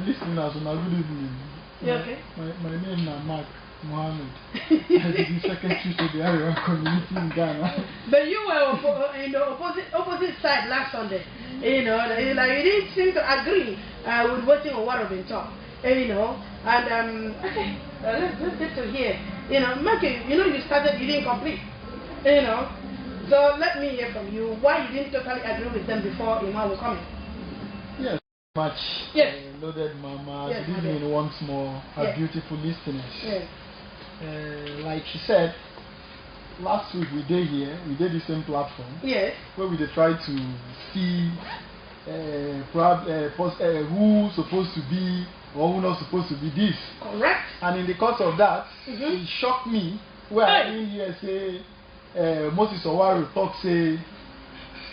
listeners, good evening. You okay? My name is Mark Mohammed. I am the secretary to the Area community in Ghana. But you were in the opposite side last Sunday. You know, like you didn't seem to agree with what Owaro been taught. You know, and okay, let's get to here. You know, Mark, you know, you started, you didn't complete. You know, so let me hear from you why you didn't totally agree with them before Imam was coming. Yes, much. Yes. Loaded Mama, yes, good evening once more, our yes. beautiful listeners. Yes. Like she said, last week we did here, we did the same platform. Yes. Where we tried to see who's supposed to be or who not supposed to be this. Correct. And in the course of that, it shocked me where I didn't hear say Moses Owaro talk say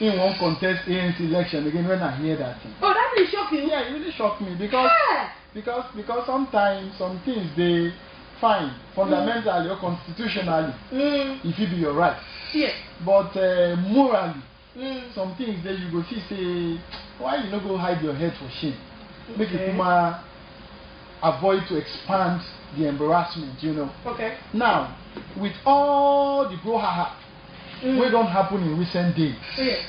in one contest ANC election again when I hear that thing. Oh, that really shocked you? Yeah, it really shocked me because sometimes some things they fine fundamentally or constitutionally if it be your right. Yes. But morally, some things that you go see say why you not go hide your head for shame. Make it more avoid to expand the embarrassment, you know. Okay. Now, with all the brouhaha we don't happen in recent days. Yes.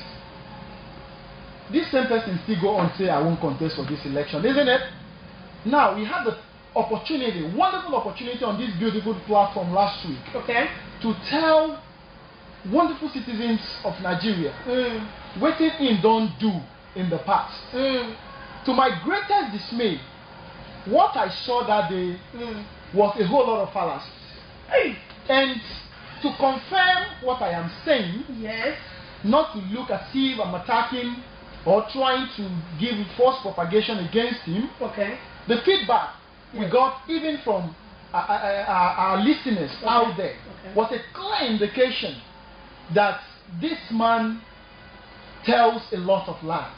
This same person still go on say I won't contest for this election, isn't it? Now we had the opportunity, wonderful opportunity on this beautiful platform last week. Okay. To tell wonderful citizens of Nigeria what it don't do in the past. To my greatest dismay, what I saw that day was a whole lot of fallacies. And to confirm what I am saying, yes, not to look as if I'm attacking or trying to give false propagation against him. Okay. The feedback we got even from our listeners out there was a clear indication that this man tells a lot of lies.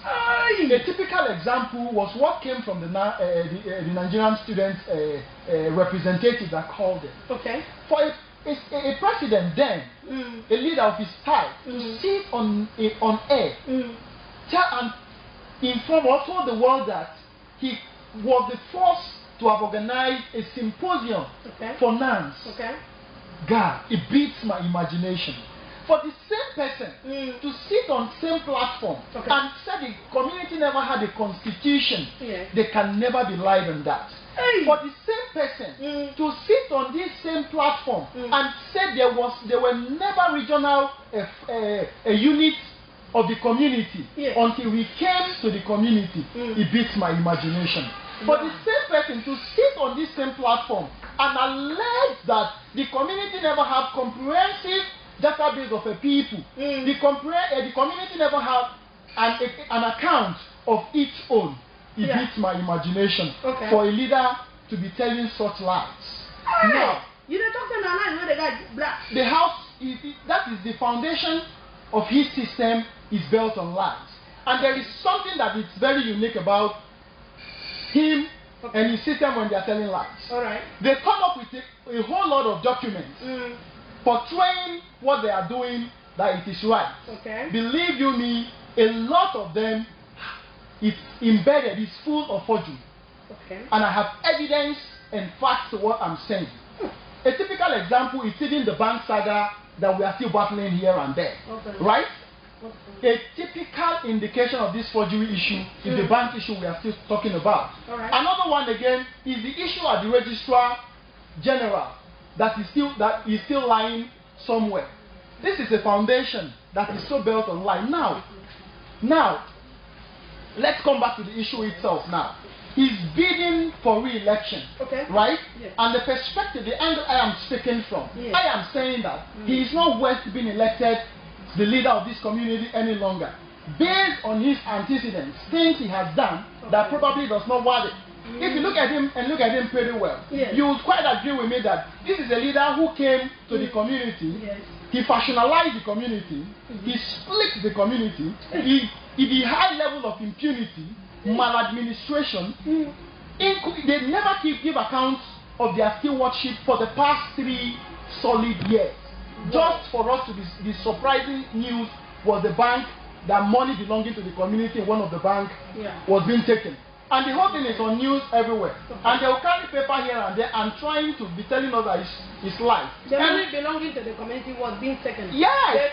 A typical example was what came from the Nigerian student representative that called it. Okay. For a president then, a leader of his type, to sit on air, tell and inform or told the world that he was the first to have organized a symposium for nuns. God, it beats my imagination. For the same person to sit on the same platform and say the community never had a constitution, they can never be lied on that. For the same person to sit on this same platform and say there were never regional units of the community until we came to the community, it beats my imagination. For the same person to sit on this same platform and allege that the community never have comprehensive database of a people, the community never have an account of its own, it beats my imagination for a leader to be telling such lies. Now, you don't talk to lie when the guy black. The house, that is the foundation of his system, is built on lies. And there is something that is very unique about him and his system when they are telling lies. They come up with a whole lot of documents portraying what they are doing that it is right. Believe you me, a lot of them, it's embedded, it's full of forgery. And I have evidence and facts to what I'm saying. A typical example is even the bank saga that we are still battling here and there. Right? A typical indication of this forgery issue is the bank issue we are still talking about. Another one again is the issue at the Registrar General that is still lying somewhere. This is a foundation that is so built on lie. Now, let's come back to the issue itself now. He's bidding for re-election, right? And the perspective, the angle I am speaking from, I am saying that he is not worth being elected the leader of this community any longer. Based on his antecedents, things he has done that probably does not worth it. If you look at him and look at him pretty well, you would quite agree with me that this is a leader who came to the community, he factionalized the community, he split the community, the high level of impunity, maladministration, they never give accounts of their stewardship for the past 3 solid years. Just for us to be, the surprising news was the bank, that money belonging to the community in one of the banks was being taken. And the whole thing is on news everywhere. And they will carry paper here and there and trying to be telling us that it's life. The money belonging to the community was being taken. Yes!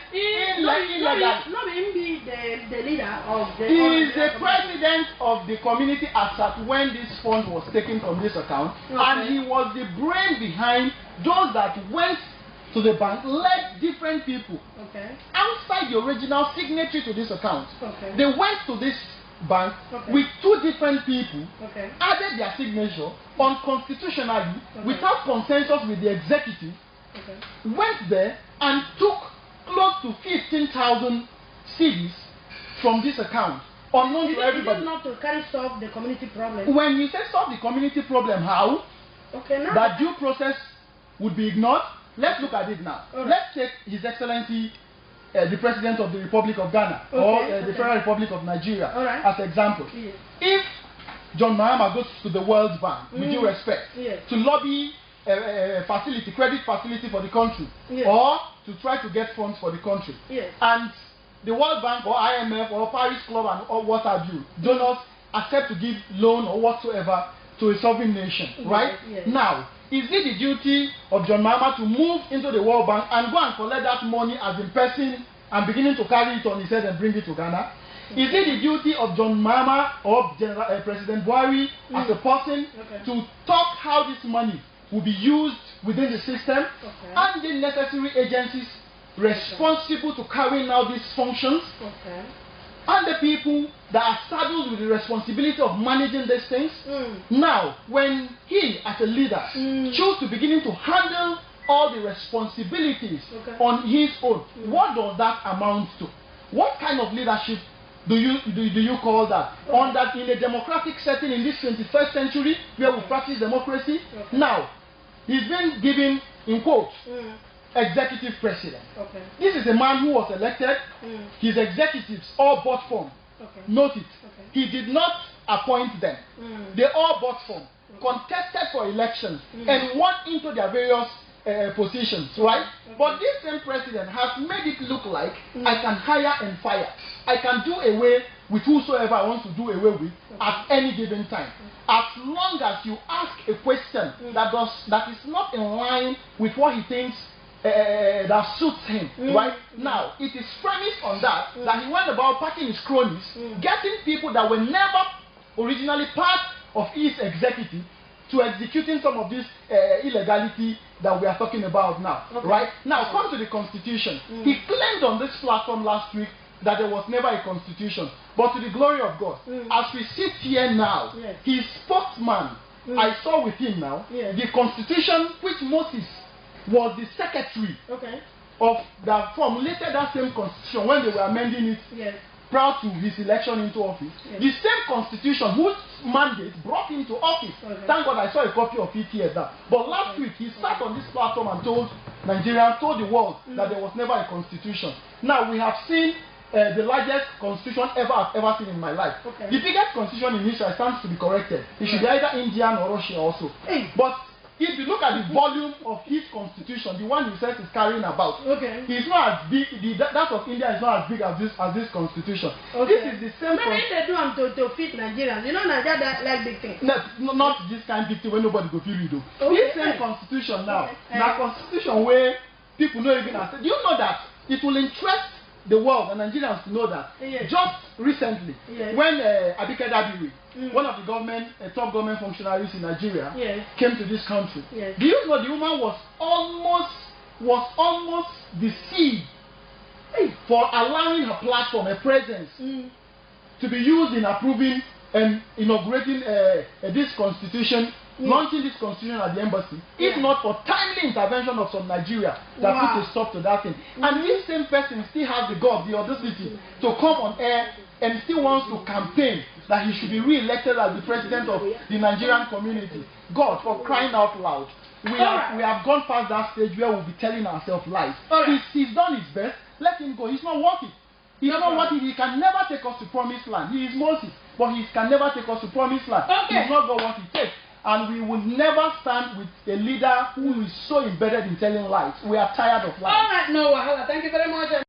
Not even be the leader of the... He is the president of the community as at when this fund was taken from this account. And he was the brain behind those that went to the bank, led different people outside the original signatory to this account. They went to this bank with two different people, added their signature unconstitutionally without consensus with the executive, went there and took close to 15,000 cedis from this account, unknown to everybody. Is it not to solve the community problem? When you say solve the community problem, how? Now that due process would be ignored. Let's look at it now. Let's take His Excellency the President of the Republic of Ghana or the Federal Republic of Nigeria as example. If John Mahama goes to the World Bank, with due respect, to lobby a facility, credit facility for the country, or to try to get funds for the country, and the World Bank or IMF or Paris Club and or what have you, donors accept to give loan or whatsoever to a sovereign nation, right? Now, is it the duty of John Mahama to move into the World Bank and go and collect that money as in person and beginning to carry it on his head and bring it to Ghana? Is it the duty of John Mahama or President Buhari as a person to talk how this money will be used within the system and the necessary agencies responsible to carrying out these functions and the people that are saddled with the responsibility of managing these things? Now, when he, as a leader, choose to begin to handle all the responsibilities on his own, what does that amount to? What kind of leadership do you call that? On that in a democratic setting in this 21st century where we practice democracy? Now, he's been given, in quotes, executive president. This is a man who was elected. His executives all bought form. Note it. He did not appoint them. They all bought form, contested for elections, and won into their various positions, right? But this same president has made it look like I can hire and fire. I can do away with whosoever I want to do away with at any given time. As long as you ask a question that is not in line with what he thinks that suits him, right? Now, it is premised on that he went about packing his cronies, getting people that were never originally part of his executive to executing some of this illegality that we are talking about now, right? Now, come to the Constitution. He claimed on this platform last week that there was never a Constitution. But to the glory of God, as we sit here now, his spokesman, I saw with him now, the Constitution which Moses was the secretary of that formulated that same constitution when they were amending it prior to his election into office. The same constitution whose mandate brought him to office. Thank God I saw a copy of it here now. But last week he sat on this platform and told Nigerians, told the world that there was never a constitution. Now we have seen the largest constitution I've ever seen in my life. The biggest constitution in Israel stands to be corrected. It should be either India or Russia also. But if you look at the volume of his constitution, the one he says is carrying about, it's not as big. That of India is not as big as this constitution. This is the same. Maybe they do them to fit Nigerians. You know, Nigeria like big things. Not this kind of big thing where nobody go feel you do. This same constitution now, the constitution where people know even as. Do you know that it will interest the world and Nigerians to know that just recently, when Abike Dabiri, one of the top government functionaries in Nigeria, came to this country, do you know the woman was almost deceived for allowing her platform, her presence, to be used in approving and inaugurating this constitution, launching this constitution at the embassy, if not for timely intervention of some Nigeria that put a stop to that thing. And this same person still has the gall, the audacity to come on air and still wants to campaign that he should be re-elected as the president of the Nigerian community. God, for crying out loud. We have gone past that stage where we'll be telling ourselves lies. He's done his best. Let him go. He's not working. He's not working. He can never take us to promised land. He is Moses, but he can never take us to promised land. He's not got what it takes. And we will never stand with a leader who is so embedded in telling lies. We are tired of lies. All right, no, Wahala. Thank you very much.